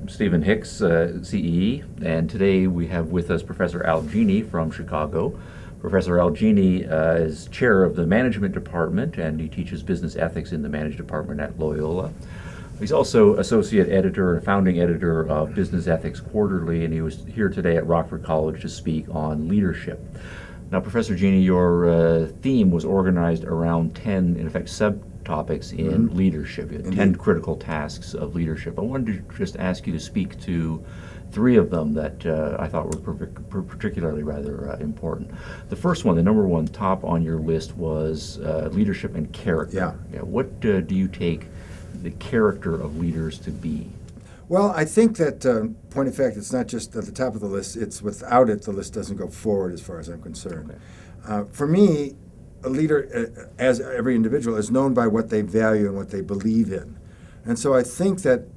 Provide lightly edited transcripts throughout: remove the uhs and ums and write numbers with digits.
Stephen Hicks, CEE, and today we have with us Professor Al Gini from Chicago. Professor Al Gini is chair of the management department, and he teaches business ethics in the management department at Loyola. He's also associate editor and founding editor of Business Ethics Quarterly, and he was here today at Rockford College to speak on leadership. Now, Professor Gini, your theme was organized around 10, in effect, subtopics in leadership, 10 critical tasks of leadership. I wanted to just ask you to speak to three of them that I thought were particularly rather important. The first one, the number one top on your list, was leadership and character. Yeah. What do you take the character of leaders to be? Well, I think that, point of fact, it's not just at the top of the list, it's without it, the list doesn't go forward as far as I'm concerned. Okay. For me, a leader, as every individual, is known by what they value and what they believe in. And so I think that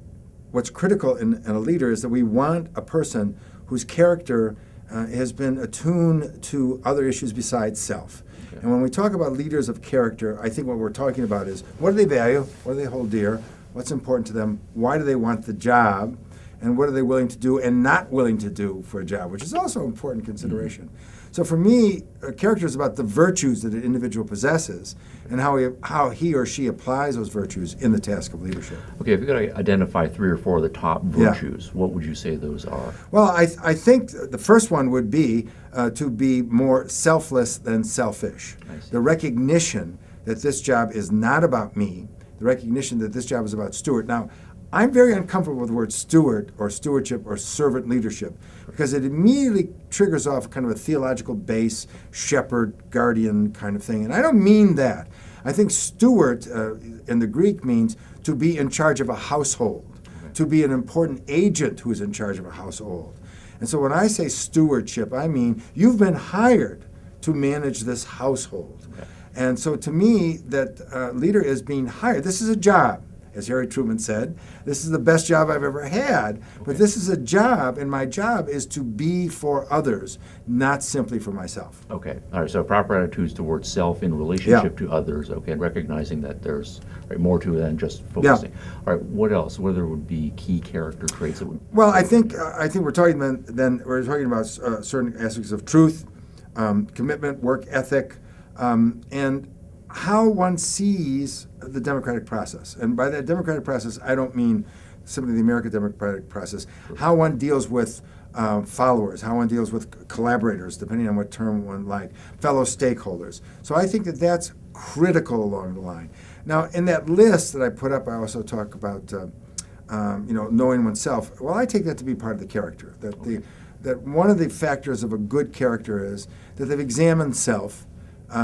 what's critical in a leader is that we want a person whose character has been attuned to other issues besides self. Okay. And when we talk about leaders of character, I think what we're talking about is what do they value, what do they hold dear, what's important to them, why do they want the job, and what are they willing to do and not willing to do for a job, which is also an important consideration. So for me, character is about the virtues that an individual possesses and how he or she applies those virtues in the task of leadership. Okay, if you've got to identify three or four of the top virtues, what would you say those are? Well, I think the first one would be to be more selfless than selfish. The recognition that this job is not about me, the recognition that this job is about steward. Now, I'm very uncomfortable with the word steward or stewardship or servant leadership because it immediately triggers off kind of a theological base, shepherd, guardian kind of thing. And I don't mean that. I think steward in the Greek means to be in charge of a household, to be an important agent who is in charge of a household. And so when I say stewardship, I mean you've been hired to manage this household. Okay. And so to me, that leader is being hired. This is a job. As Harry Truman said, this is the best job I've ever had, but this is a job, and my job is to be for others, not simply for myself. Okay, all right, so proper attitudes towards self in relationship to others, okay, and recognizing that there's more to it than just focusing. All right, what else? What there would be key character traits that would... Well, I think we're talking we're talking about certain aspects of truth, commitment, work ethic, and how one sees the democratic process. And by that democratic process, I don't mean simply the American democratic process, how one deals with followers, how one deals with collaborators, depending on what term one like, fellow stakeholders. So I think that that's critical along the line. Now, in that list that I put up, I also talk about knowing oneself. Well, I take that to be part of the character, that one of the factors of a good character is that they've examined self.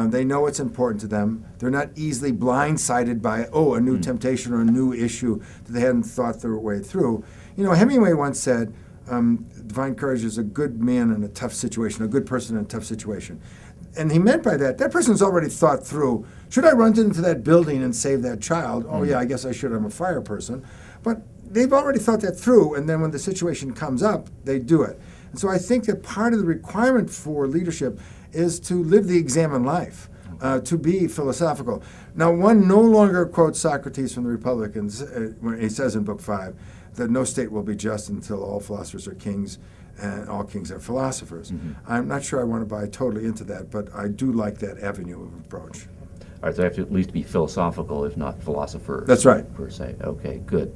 They know what's important to them. They're not easily blindsided by, a new temptation or a new issue that they hadn't thought their way through. You know, Hemingway once said, divine courage is a good man in a tough situation, a good person in a tough situation. And he meant by that person's already thought through, should I run into that building and save that child? Oh, yeah, I guess I should. I'm a fire person. But they've already thought that through, and then when the situation comes up, they do it. And so I think that part of the requirement for leadership is to live the examined life, to be philosophical. Now, one no longer quotes Socrates from the Republicans when he says in Book 5 that no state will be just until all philosophers are kings and all kings are philosophers. I'm not sure I want to buy totally into that, but I do like that avenue of approach. All right, so I have to at least be philosophical, if not philosophers. That's right. Per se. Okay, good.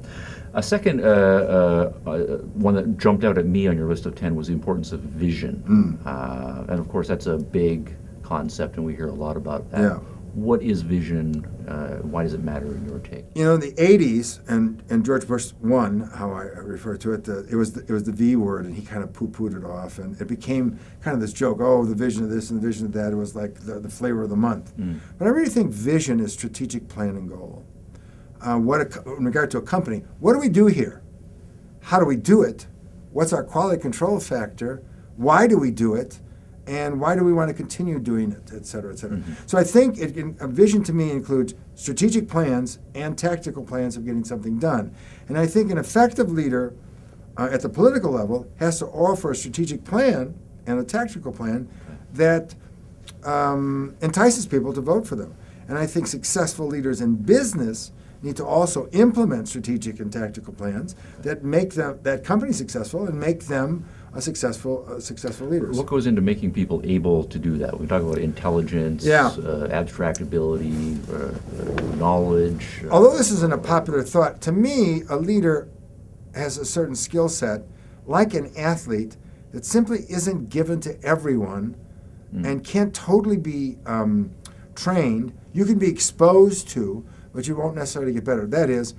A second one that jumped out at me on your list of 10 was the importance of vision. And of course, that's a big concept, and we hear a lot about that. Yeah. What is vision? Why does it matter in your take? You know, in the 80s, and George Bush won, how I refer to it, it was the V word, and he kind of poo-pooed it off, and it became kind of this joke, the vision of this and the vision of that. It was like the flavor of the month. But I really think vision is strategic plan and goal. In regard to a company, what do we do here? How do we do it? What's our quality control factor? Why do we do it? And why do we want to continue doing it, et cetera, et cetera. So I think a vision to me includes strategic plans and tactical plans of getting something done. And I think an effective leader at the political level has to offer a strategic plan and a tactical plan that entices people to vote for them. And I think successful leaders in business need to also implement strategic and tactical plans that make that company successful and make them successful leaders. What goes into making people able to do that? We talk about intelligence, abstract ability, knowledge. Although this isn't a popular thought, to me, a leader has a certain skill set, like an athlete, that simply isn't given to everyone and can't totally be trained. You can be exposed to, but you won't necessarily get better. That is,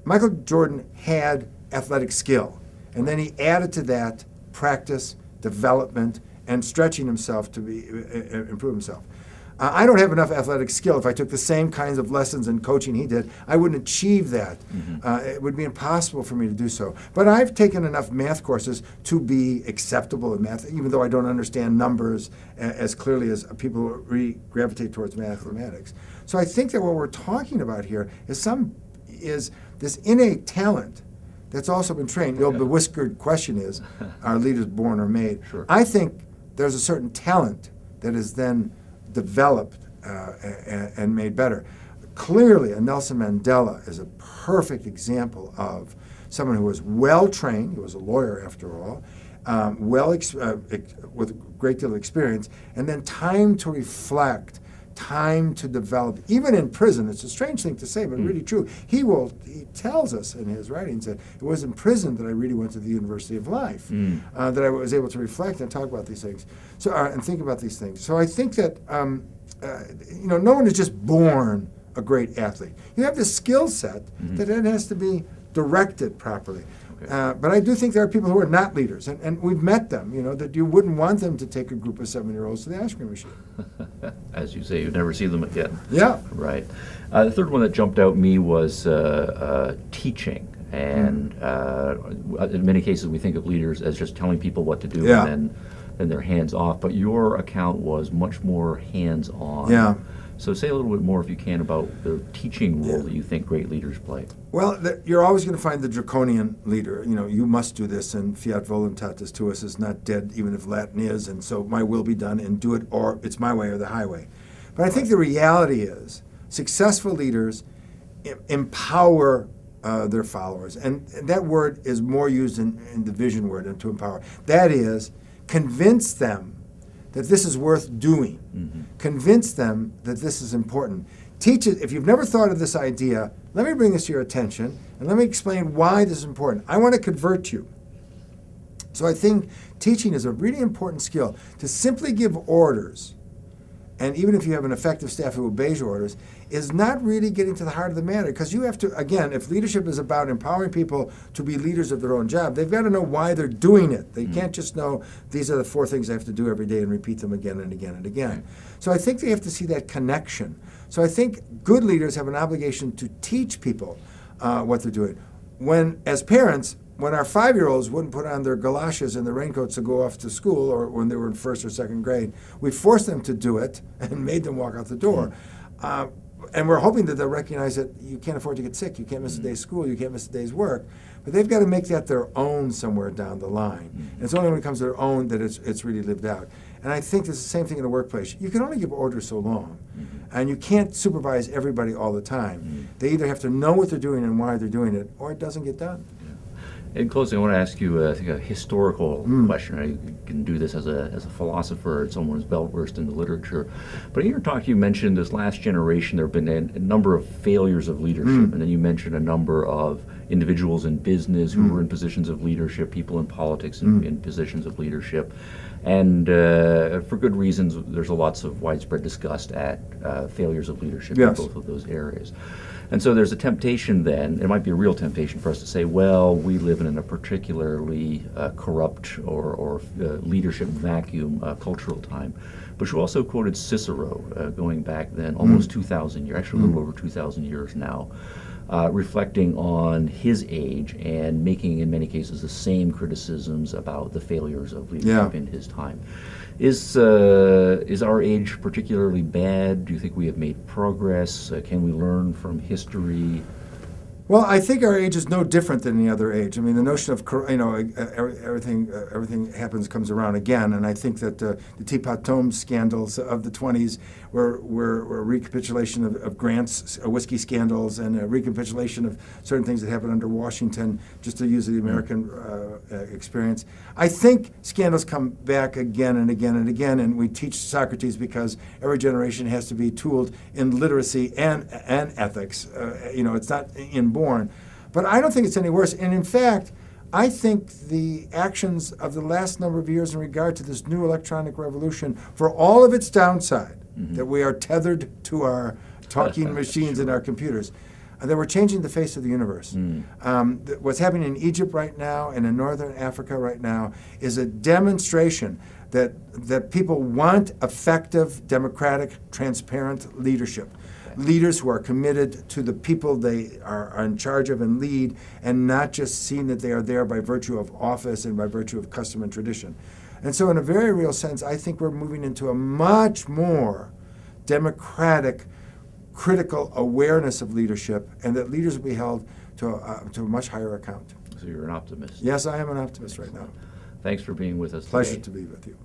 Michael Jordan had athletic skill, and then he added to that practice, development, and stretching himself to improve himself. I don't have enough athletic skill. If I took the same kinds of lessons and coaching he did, I wouldn't achieve that. It would be impossible for me to do so. But I've taken enough math courses to be acceptable in math, even though I don't understand numbers as clearly as people who gravitate towards mathematics. So I think that what we're talking about here is this innate talent that's also been trained. The old bewhiskered question is, are leaders born or made? Sure. I think there's a certain talent that is then developed and made better. Clearly, a Nelson Mandela is a perfect example of someone who was well trained. He was a lawyer, after all, with a great deal of experience, and then time to reflect, time to develop. Even in prison, it's a strange thing to say, but really true. He tells us in his writings that it was in prison that I really went to the University of Life, that I was able to reflect and talk about these things, and think about these things. So I think that no one is just born a great athlete. You have this skill set that then has to be directed properly. But I do think there are people who are not leaders, and we've met them, that you wouldn't want them to take a group of 7-year-olds to the ice cream machine. As you say, you'd never see them again. Yeah. Right. The third one that jumped out me was teaching. And in many cases, we think of leaders as just telling people what to do and then they're hands off. But your account was much more hands on. Yeah. So say a little bit more, if you can, about the teaching role that you think great leaders play. Well, you're always going to find the draconian leader. You must do this, and fiat voluntatis tuus is not dead, even if Latin is, and so my will be done, and do it, or it's my way or the highway. But I think the reality is successful leaders empower their followers, and that word is more used in the vision word than to empower. That is, convince them that this is worth doing. Convince them that this is important. Teach it. If you've never thought of this idea, let me bring this to your attention, and let me explain why this is important. I want to convert you. So I think teaching is a really important skill. To simply give orders, and even if you have an effective staff who obeys your orders, is not really getting to the heart of the matter. Because you have to, again, if leadership is about empowering people to be leaders of their own job, they've got to know why they're doing it. They can't just know these are the 4 things I have to do every day and repeat them again and again and again. So I think they have to see that connection. So I think good leaders have an obligation to teach people what they're doing. As parents, when our 5-year-olds wouldn't put on their galoshes and their raincoats to go off to school, or when they were in 1st or 2nd grade, we forced them to do it and made them walk out the door. And we're hoping that they'll recognize that you can't afford to get sick, you can't miss a day's school, you can't miss a day's work. But they've got to make that their own somewhere down the line. And it's only when it comes to their own that it's really lived out. And I think it's the same thing in the workplace. You can only give orders so long. And you can't supervise everybody all the time. They either have to know what they're doing and why they're doing it, or it doesn't get done. In closing, I want to ask you, I think, a historical question. You can do this as a philosopher, someone who's well-versed in the literature. But in your talk, you mentioned this last generation, there have been a number of failures of leadership. And then you mentioned a number of individuals in business who were in positions of leadership, people in politics in positions of leadership. And for good reasons, there's lots of widespread disgust at failures of leadership in both of those areas. And so there's a temptation then, it might be a real temptation for us to say, well, we live in a particularly corrupt or leadership vacuum cultural time. But you also quoted Cicero, going back then almost 2,000 years, actually a little over 2,000 years now, reflecting on his age and making, in many cases, the same criticisms about the failures of leadership in his time. Is our age particularly bad? Do you think we have made progress? Can we learn from history? Well, I think our age is no different than any other age. I mean, the notion of everything comes around again, and I think that the Teapot Dome scandals of the 20s were a recapitulation of Grant's whiskey scandals and a recapitulation of certain things that happened under Washington, just to use the American experience. I think scandals come back again and again and again, and we teach Socrates because every generation has to be tooled in literacy and ethics. It's not inborn. But I don't think it's any worse. And in fact, I think the actions of the last number of years in regard to this new electronic revolution, for all of its downside, that we are tethered to our talking machines and our computers, that we're changing the face of the universe. What's happening in Egypt right now and in northern Africa right now is a demonstration that people want effective, democratic, transparent leadership. Leaders who are committed to the people they are in charge of and lead, and not just seen that they are there by virtue of office and by virtue of custom and tradition. And so in a very real sense, I think we're moving into a much more democratic, critical awareness of leadership, and that leaders will be held to a much higher account. So you're an optimist. Yes, I am an optimist right now. Thanks for being with us Pleasure today. to be with you.